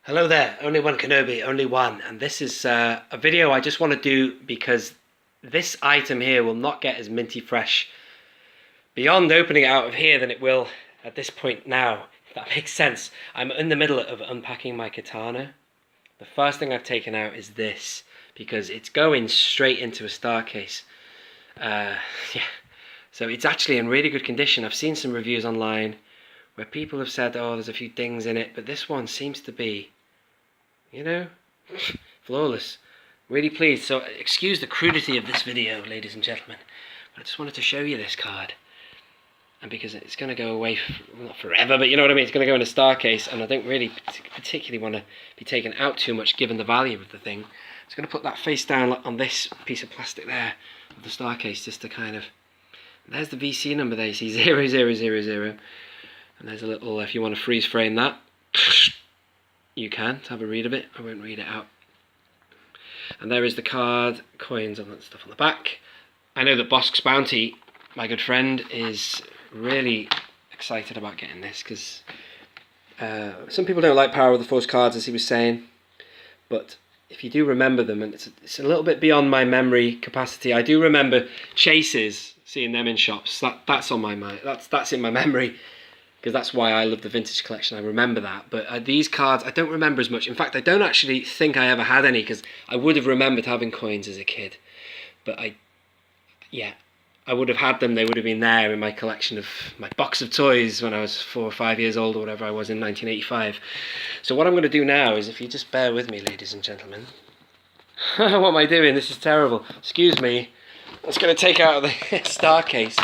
Hello there, only one Kenobi, only one, and this is a video I just want to do because this item here will not get as minty fresh beyond opening it out of here than it will at this point now, if that makes sense. I'm in the middle of unpacking my Khetanna. The first thing I've taken out is this, because it's going straight into a star case. Yeah, so it's actually in really good condition. I've seen some reviews online where people have said, oh, there's a few dings in it, but this one seems to be, you know, flawless. Really pleased. So excuse the crudity of this video, ladies and gentlemen, but I just wanted to show you this card. And because it's going to go away, not forever, but you know what I mean, it's going to go in a star case, and I don't really particularly want to be taken out too much given the value of the thing. I'm just going to put that face down on this piece of plastic there of the star case, just to kind of, there's the VC number there, you see, 0000. And there's a little, if you want to freeze frame that, you can, to have a read of it. I won't read it out. And there is the card, coins, and that stuff on the back. I know that Bosk's Bounty, my good friend, is really excited about getting this, because some people don't like Power of the Force cards, as he was saying, but if you do remember them, and it's a little bit beyond my memory capacity, I do remember chases, seeing them in shops. That's on my mind, that's in my memory, because that's why I love the vintage collection. I remember that, but these cards I don't remember as much. In fact, I don't actually think I ever had any, because I would have remembered having coins as a kid, but I would have had them. They would have been there in my collection of my box of toys when I was 4 or 5 years old, or whatever I was in 1985. So what I'm going to do now is, if you just bear with me, ladies and gentlemen. What am I doing? This is terrible. Excuse me. I'm just going to take out of the star case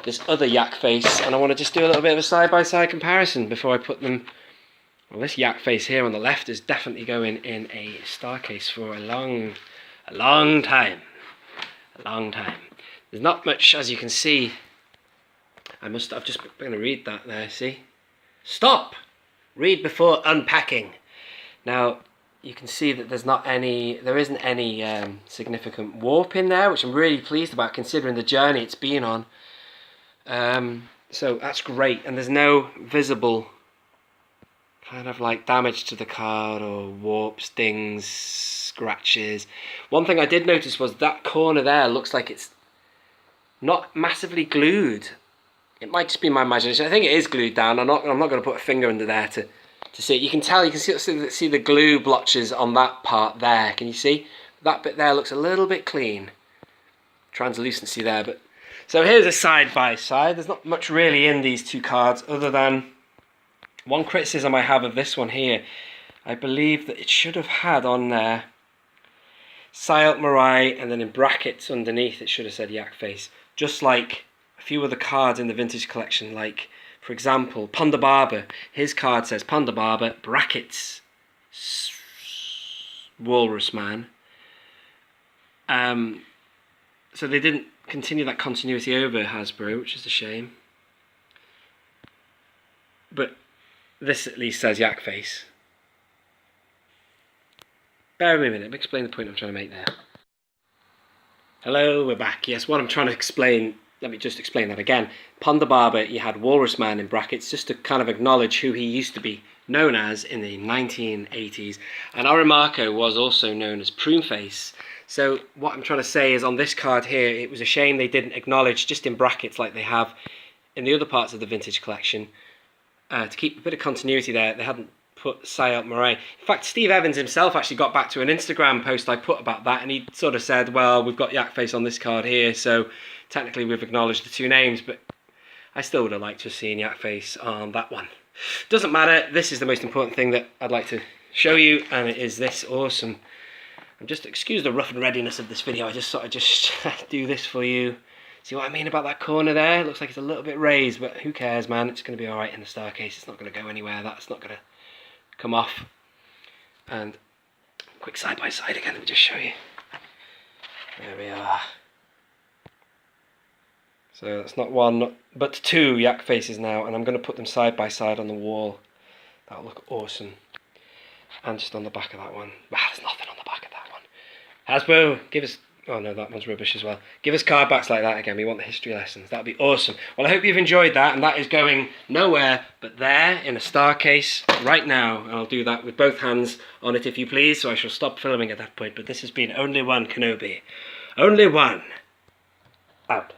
this other yakface, and I want to just do a little bit of a side-by-side comparison before I put them. Well, this yakface here on the left is definitely going in a star case for a long time. A long time. There's not much, as you can see. I've just going to read that there, see? Stop! Read before unpacking. Now, you can see that there isn't any significant warp in there, which I'm really pleased about considering the journey it's been on. So that's great, and there's no visible kind of like damage to the card or warps, dings, scratches. One thing I did notice was that corner there looks like it's not massively glued. It might just be my imagination. I think it is glued down. I'm not going to put a finger under there to see it. You can tell, you can see the glue blotches on that part there. Can you see? That bit there looks a little bit clean. Translucency there, but so here's a side-by-side. There's not much really in these two cards, other than one criticism I have of this one here. I believe that it should have had on there Saelt-Marae, and then in brackets underneath it should have said yakface. Just like a few other cards in the vintage collection, like, for example, Barge. His card says Barge, brackets, Walrus Man. So they didn't continue that continuity over Hasbro, which is a shame. But this at least says yakface. Bear with me a minute, let me explain the point I'm trying to make there. Hello, we're back. Yes, what I'm trying to explain, let me just explain that again. Barge, you had Walrus Man in brackets, just to kind of acknowledge who he used to be known as in the 1980s. And Aramako was also known as Pruneface. So what I'm trying to say is, on this card here, it was a shame they didn't acknowledge, just in brackets like they have in the other parts of the vintage collection, to keep a bit of continuity there. They hadn't put Saelt-Marae. In fact, Steve Evans himself actually got back to an Instagram post I put about that, and he sort of said, well, we've got yakface on this card here, so technically we've acknowledged the two names, but I still would have liked to have seen yakface on that one. Doesn't matter, this is the most important thing that I'd like to show you, and it is this awesome. Just excuse the rough and readiness of this video. I just sort of just do this for you. See what I mean about that corner there? It looks like it's a little bit raised, but who cares, man? It's going to be all right in the star case. It's not going to go anywhere. That's not going to come off. And quick side by side again. Let me just show you. There we are. So that's not one, but two yakfaces now, and I'm going to put them side by side on the wall. That'll look awesome. And just on the back of that one. Wow, there's nothing on the back of that one. Hasbro, give us Oh no, that one's rubbish as well. Give us card backs like that again. We want the history lessons. That'd be awesome. Well, I hope you've enjoyed that, and that is going nowhere but there in a star case right now. And I'll do that with both hands on it, if you please. So I shall stop filming at that point. But this has been Only One Kenobi. Only One. Out.